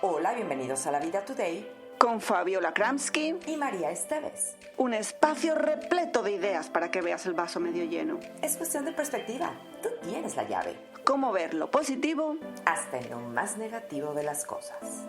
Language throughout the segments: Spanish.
Hola, bienvenidos a La Vida Today con Fabiola Kramsky y María Esteves. Un espacio repleto de ideas para que veas el vaso medio lleno. Es cuestión de perspectiva. Tú tienes la llave. Cómo ver lo positivo hasta en lo más negativo de las cosas.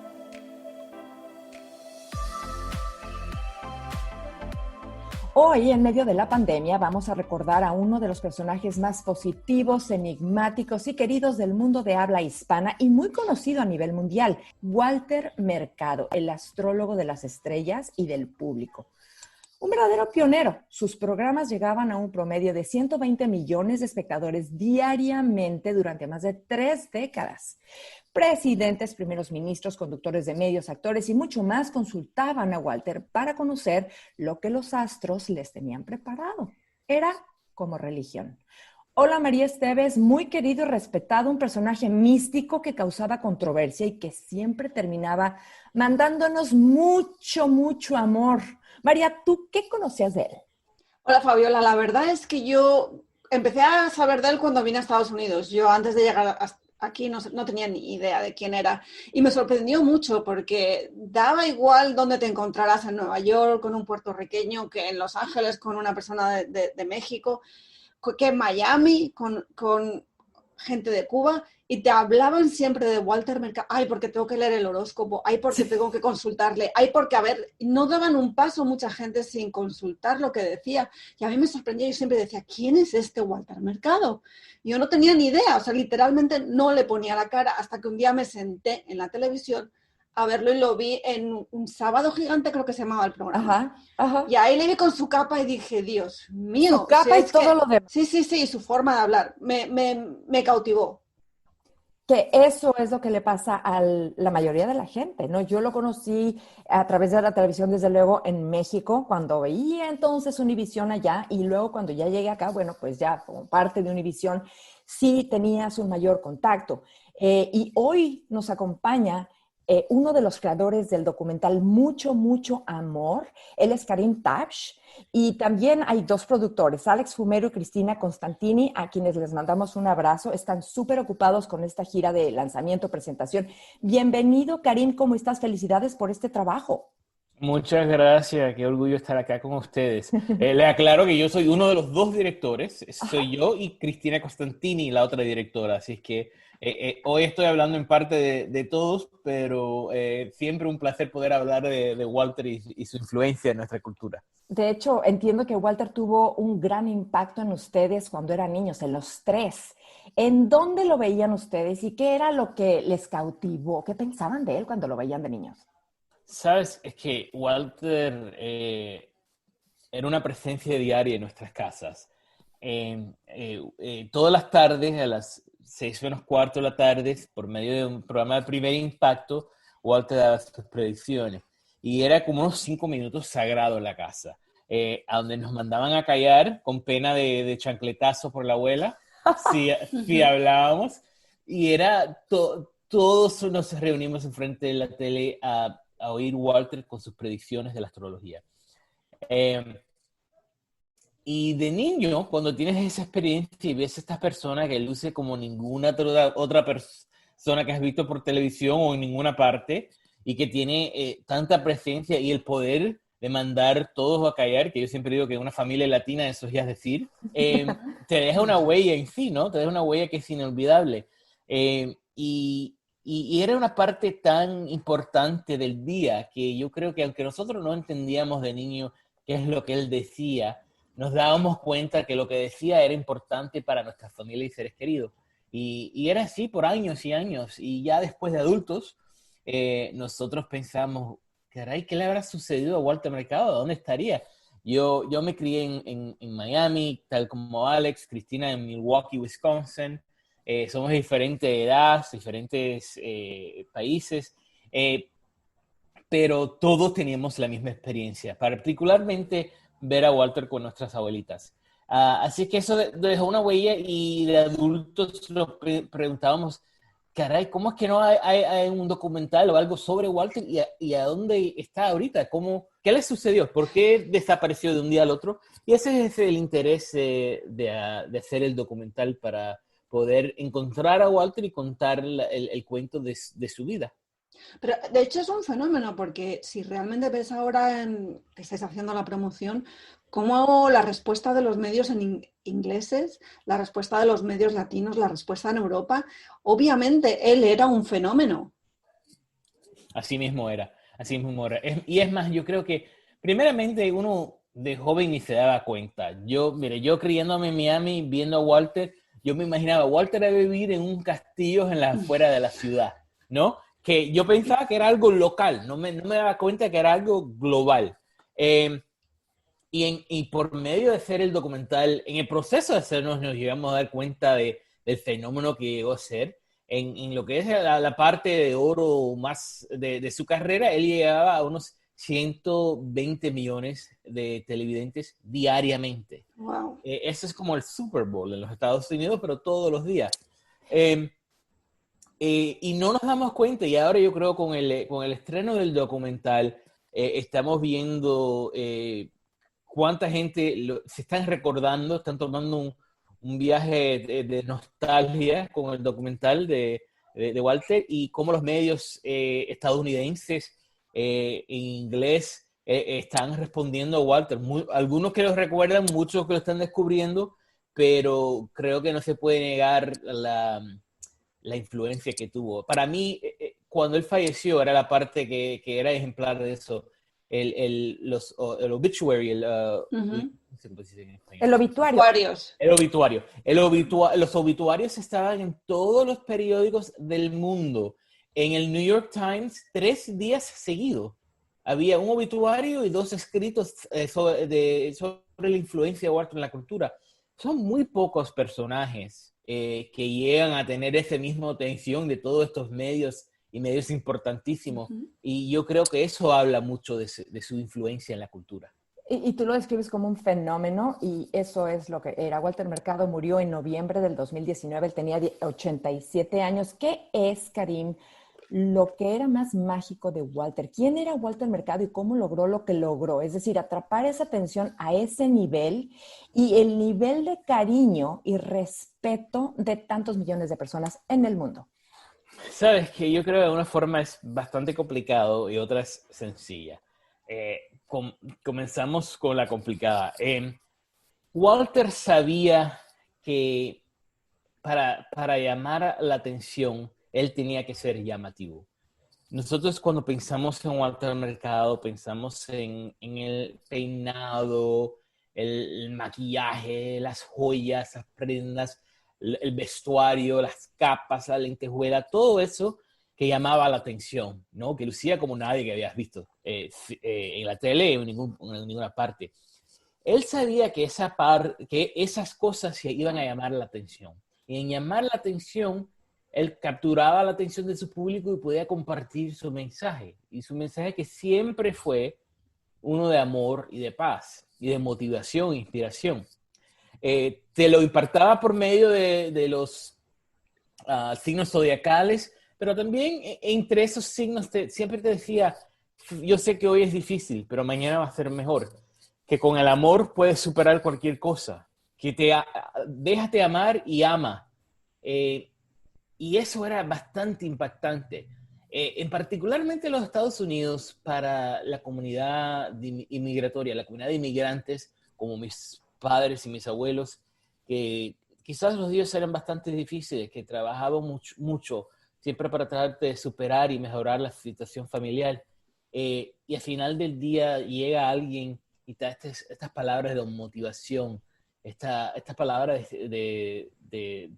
Hoy, en medio de la pandemia, vamos a recordar a uno de los personajes más positivos, enigmáticos y queridos del mundo de habla hispana y muy conocido a nivel mundial, Walter Mercado, el astrólogo de las estrellas y del público. Un verdadero pionero. Sus programas llegaban a un promedio de 120 millones de espectadores diariamente durante más de 3 décadas. Presidentes, primeros ministros, conductores de medios, actores y mucho más consultaban a Walter para conocer lo que los astros les tenían preparado. Era como religión. Hola, María Esteves, muy querido y respetado, un personaje místico que causaba controversia y que siempre terminaba mandándonos mucho, mucho amor. María, ¿tú qué conocías de él? Hola, Fabiola. La verdad es que yo empecé a saber de él cuando vine a Estados Unidos. Yo antes de llegar aquí no tenía ni idea de quién era. Y me sorprendió mucho porque daba igual dónde te encontraras en Nueva York con un puertorriqueño, que en Los Ángeles con una persona de México, que en Miami con gente de Cuba, y te hablaban siempre de Walter Mercado. Ay, porque tengo que leer el horóscopo. Ay, porque tengo que consultarle. Ay, porque, a ver, no daban un paso mucha gente sin consultar lo que decía. Y a mí me sorprendía. Yo siempre decía, ¿quién es este Walter Mercado? Yo no tenía ni idea. O sea, literalmente no le ponía la cara hasta que un día me senté en la televisión a verlo y lo vi en un Sábado Gigante, creo que se llamaba el programa. Ajá. Y ahí le vi con su capa y dije, Dios mío. Su capa y todo lo demás. Sí, su forma de hablar me cautivó. Que eso es lo que le pasa a la mayoría de la gente, ¿no? Yo lo conocí a través de la televisión, desde luego, en México, cuando veía entonces Univisión allá, y luego cuando ya llegué acá, bueno, pues ya como parte de Univisión, sí tenías un mayor contacto. Y hoy nos acompaña uno de los creadores del documental Mucho, Mucho Amor. Él es Karim Tabsh. Y también hay 2 productores, Alex Fumero y Cristina Constantini, a quienes les mandamos un abrazo. Están súper ocupados con esta gira de lanzamiento, presentación. Bienvenido, Karim, ¿cómo estás? Felicidades por este trabajo. Muchas gracias, qué orgullo estar acá con ustedes. Le aclaro que yo soy uno de los 2 directores, soy yo y Cristina Constantini, la otra directora, así es que hoy estoy hablando en parte de todos, pero siempre un placer poder hablar de Walter y su influencia en nuestra cultura. De hecho, entiendo que Walter tuvo un gran impacto en ustedes cuando eran niños, en los 3. ¿En dónde lo veían ustedes y qué era lo que les cautivó? ¿Qué pensaban de él cuando lo veían de niños? Sabes, es que Walter era una presencia diaria en nuestras casas. Todas las tardes, a las 6:15 de la tarde, por medio de un programa de Primer Impacto, Walter daba sus predicciones. Y era como unos 5 minutos sagrados en la casa, a donde nos mandaban a callar con pena de chancletazo por la abuela, si hablábamos. Y era todos nos reunimos enfrente de la tele a oír Walter con sus predicciones de la astrología. Y de niño, cuando tienes esa experiencia y ves a esta persona que luce como ninguna otra persona que has visto por televisión o en ninguna parte, y que tiene tanta presencia y el poder de mandar todos a callar, que yo siempre digo que una familia latina eso ya es decir, te deja una huella en sí, ¿no? Te deja una huella que es inolvidable. Y era una parte tan importante del día que yo creo que aunque nosotros no entendíamos de niño qué es lo que él decía, nos dábamos cuenta que lo que decía era importante para nuestra familia y seres queridos. Y era así por años y años. Y ya después de adultos, nosotros pensamos, caray, ¿qué le habrá sucedido a Walter Mercado? ¿Dónde estaría? Yo me crié en Miami, tal como Alex, Cristina en Milwaukee, Wisconsin. Somos de diferentes edades, diferentes países, pero todos teníamos la misma experiencia, particularmente ver a Walter con nuestras abuelitas. Así que eso dejó una huella y de adultos nos preguntábamos, caray, ¿cómo es que no hay un documental o algo sobre Walter y a dónde está ahorita? ¿Qué le sucedió? ¿Por qué desapareció de un día al otro? Y ese es el interés de hacer el documental, para poder encontrar a Walter y contar el cuento de su vida. Pero de hecho es un fenómeno porque si realmente ves ahora que estáis haciendo la promoción, cómo la respuesta de los medios ingleses, la respuesta de los medios latinos, la respuesta en Europa, obviamente él era un fenómeno. Así mismo era, así mismo era. Y es más, yo creo que primeramente uno de joven ni se daba cuenta. Mire, yo criándome en Miami, viendo a Walter, yo me imaginaba, Walter debe vivir en un castillo en las afueras de la ciudad, ¿no? Que yo pensaba que era algo local, no me daba cuenta que era algo global. Y por medio de hacer el documental, en el proceso de hacernos, nos llegamos a dar cuenta del fenómeno que llegó a ser. En lo que es la parte de oro más de su carrera, él llegaba a unos 120 millones de televidentes diariamente. Wow. Eso es como el Super Bowl en los Estados Unidos, pero todos los días. Y no nos damos cuenta, y ahora yo creo con el estreno del documental, estamos viendo cuánta gente se están recordando, están tomando un viaje de nostalgia con el documental de Walter, y cómo los medios estadounidenses en inglés están respondiendo a Walter. Algunos que lo recuerdan, muchos que lo están descubriendo, pero creo que no se puede negar la influencia que tuvo. Para mí, cuando él falleció, era la parte que era ejemplar de eso. El obituary, Uh-huh. no sé cómo se dice en español. El obituario. El obituario. Los obituarios estaban en todos los periódicos del mundo. En el New York Times, 3 días seguidos. Había un obituario y 2 escritos sobre la influencia de Walter en la cultura. Son muy pocos personajes que llegan a tener esa misma atención de todos estos medios y medios importantísimos. Uh-huh. Y yo creo que eso habla mucho de su influencia en la cultura. Y tú lo describes como un fenómeno, y eso es lo que era. Walter Mercado murió en noviembre del 2019, él tenía 87 años. ¿Qué es, Karim, lo que era más mágico de Walter? ¿Quién era Walter Mercado y cómo logró lo que logró? Es decir, atrapar esa atención a ese nivel y el nivel de cariño y respeto de tantos millones de personas en el mundo. Sabes que yo creo que de una forma es bastante complicado y otra es sencilla. Comenzamos con la complicada. Walter sabía que para llamar la atención, él tenía que ser llamativo. Nosotros cuando pensamos en Walter Mercado, pensamos en el peinado, el maquillaje, las joyas, las prendas, el vestuario, las capas, la lentejuela, todo eso que llamaba la atención, ¿no? Que lucía como nadie que habías visto en la tele o en ninguna parte. Él sabía que esas cosas se iban a llamar la atención. Y en llamar la atención, él capturaba la atención de su público y podía compartir su mensaje. Y su mensaje que siempre fue uno de amor y de paz, y de motivación e inspiración. Te lo impartaba por medio de los signos zodiacales, pero también entre esos signos siempre te decía, yo sé que hoy es difícil, pero mañana va a ser mejor. Que con el amor puedes superar cualquier cosa. Que déjate amar y ama. Y eso era bastante impactante. En particularmente en los Estados Unidos, para la comunidad inmigratoria, la comunidad de inmigrantes, como mis padres y mis abuelos, que quizás los días eran bastante difíciles, que trabajaban mucho, siempre para tratar de superar y mejorar la situación familiar. Y al final del día llega alguien y te da estas palabras de motivación, estas palabras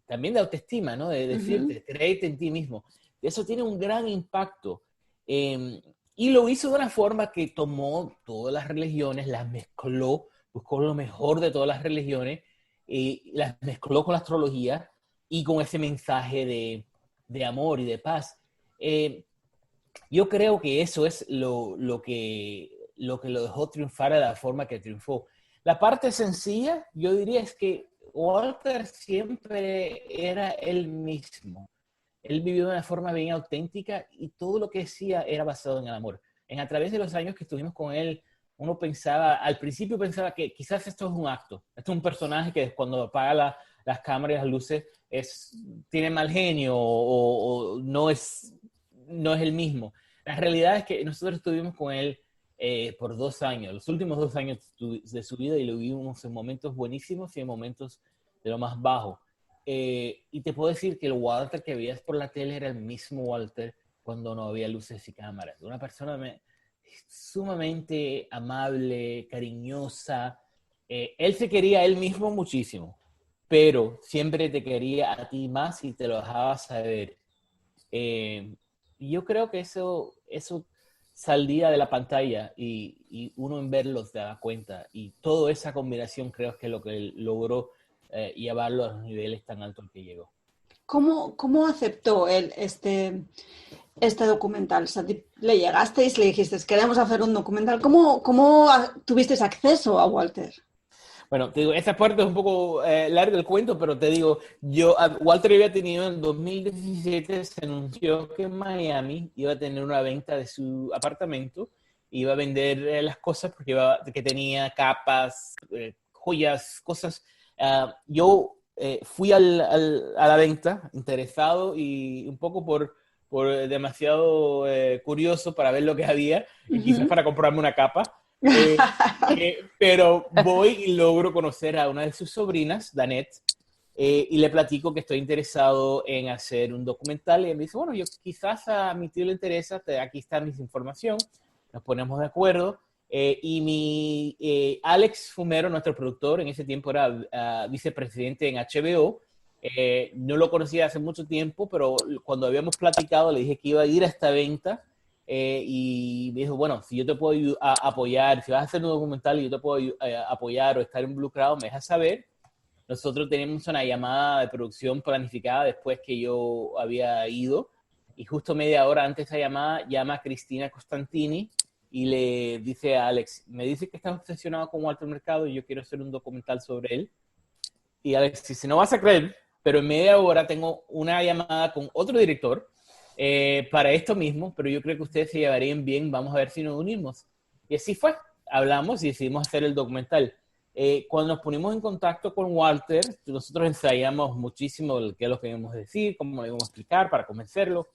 también de autoestima, ¿no? De decirte, créete en ti mismo. Eso tiene un gran impacto. Y lo hizo de una forma que tomó todas las religiones, las mezcló, buscó lo mejor de todas las religiones, las mezcló con la astrología y con ese mensaje de amor y de paz. Yo creo que eso es lo que lo dejó triunfar de la forma que triunfó. La parte sencilla, yo diría, es que Walter siempre era él mismo. Él vivió de una forma bien auténtica y todo lo que decía era basado en el amor. A través de los años que estuvimos con él, uno pensaba, al principio pensaba que quizás esto es un acto, esto es un personaje que cuando apaga las cámaras y las luces tiene mal genio o no es no es el mismo. La realidad es que nosotros estuvimos con él por 2 años, los últimos 2 años de su vida, y lo vivimos en momentos buenísimos y en momentos de lo más bajo. Y te puedo decir que el Walter que veías por la tele era el mismo Walter cuando no había luces y cámaras. Una persona sumamente amable, cariñosa. Él se quería a él mismo muchísimo, pero siempre te quería a ti más y te lo dejaba saber. Y yo creo que eso salía de la pantalla y uno en verlo se da cuenta. Y toda esa combinación creo que es lo que él logró llevarlo a los niveles tan altos que llegó. ¿Cómo aceptó él este documental? O sea, le llegasteis, le dijisteis, queremos hacer un documental. ¿Cómo tuvisteis acceso a Walter? Bueno, te digo, esta parte es un poco larga el cuento, pero te digo, Walter había tenido en 2017, se anunció que en Miami iba a tener una venta de su apartamento, iba a vender las cosas porque que tenía capas, joyas, cosas. Yo fui a la venta interesado y un poco por demasiado curioso para ver lo que había y quizás para comprarme una capa. Pero voy y logro conocer a una de sus sobrinas, Danette, y le platico que estoy interesado en hacer un documental. Y él me dice, bueno, yo quizás a mi tío le interesa, aquí está mi información, nos ponemos de acuerdo. Y Alex Fumero, nuestro productor, en ese tiempo era vicepresidente en HBO. No lo conocía hace mucho tiempo, pero cuando habíamos platicado le dije que iba a ir a esta venta. Y me dijo, bueno, si yo te puedo apoyar, si vas a hacer un documental y yo te puedo apoyar o estar involucrado, me dejas saber. Nosotros teníamos una llamada de producción planificada después que yo había ido, y justo media hora antes de esa llamada llama a Cristina Costantini y le dice a Alex, me dice que estás obsesionado con Walter Mercado y yo quiero hacer un documental sobre él. Y Alex dice, no vas a creer, pero en media hora tengo una llamada con otro director para esto mismo, pero yo creo que ustedes se llevarían bien, vamos a ver si nos unimos. Y así fue, hablamos y decidimos hacer el documental. Cuando nos ponimos en contacto con Walter, nosotros ensayamos muchísimo qué es lo que íbamos a decir, cómo lo íbamos a explicar para convencerlo,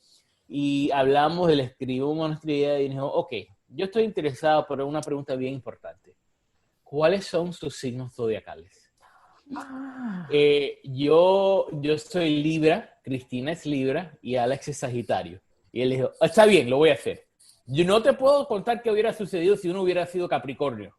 y hablamos, le escribimos nuestra idea y dijimos, ok, yo estoy interesado por una pregunta bien importante. ¿Cuáles son sus signos zodiacales? Yo soy Libra, Cristina es Libra y Alex es Sagitario. Y él dijo, está bien, lo voy a hacer. Yo no te puedo contar qué hubiera sucedido si uno hubiera sido Capricornio,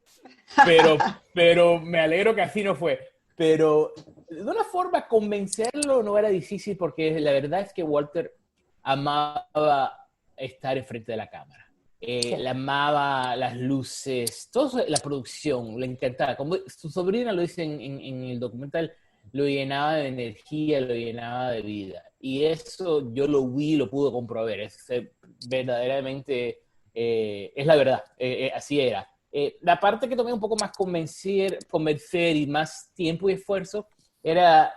pero me alegro que así no fue. Pero de una forma convencerlo no era difícil porque la verdad es que Walter amaba estar enfrente de la cámara. Le amaba las luces, toda la producción, le encantaba. Como su sobrina lo dice en el documental, lo llenaba de energía, lo llenaba de vida. Y eso yo lo vi, lo pude comprobar. Verdaderamente es la verdad, así era. La parte que tomé un poco más convencer y más tiempo y esfuerzo era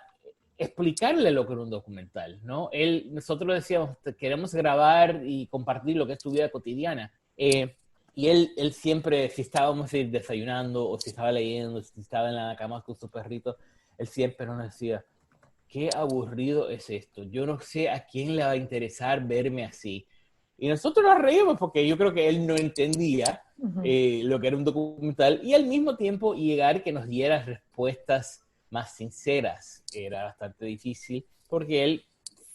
explicarle lo que era un documental, ¿no? Nosotros decíamos, queremos grabar y compartir lo que es tu vida cotidiana. Y él siempre, si estábamos desayunando o si estaba leyendo, si estaba en la cama con su perrito, él siempre nos decía, qué aburrido es esto. Yo no sé a quién le va a interesar verme así. Y nosotros nos reímos porque yo creo que él no entendía lo que era un documental, y al mismo tiempo llegar que nos diera respuestas más sinceras era bastante difícil porque él,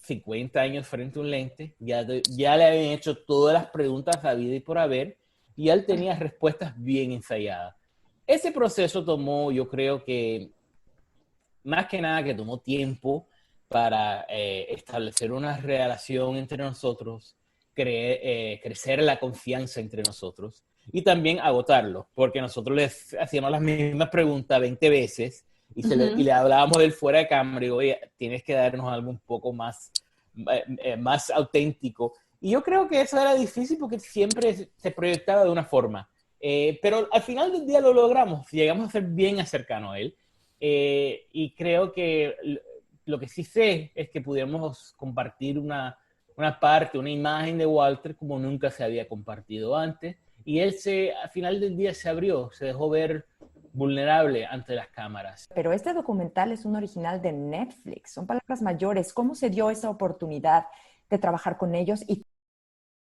50 años frente a un lente, ya le habían hecho todas las preguntas habidas y por haber, y él tenía respuestas bien ensayadas. Ese proceso tomó, yo creo que, más que nada que tomó tiempo para establecer una relación entre nosotros, crecer la confianza entre nosotros y también agotarlo, porque nosotros les hacíamos las mismas preguntas 20 veces y le hablábamos del fuera de cámara y digo, oye, tienes que darnos algo un poco más auténtico. Y yo creo que eso era difícil porque siempre se proyectaba de una forma. Pero al final del día lo logramos, llegamos a ser bien cercanos a él. Y creo que lo que sí sé es que pudiéramos compartir una imagen de Walter como nunca se había compartido antes. Y él al final del día se abrió, se dejó ver vulnerable ante las cámaras. Pero este documental es un original de Netflix, son palabras mayores. ¿Cómo se dio esa oportunidad de trabajar con ellos y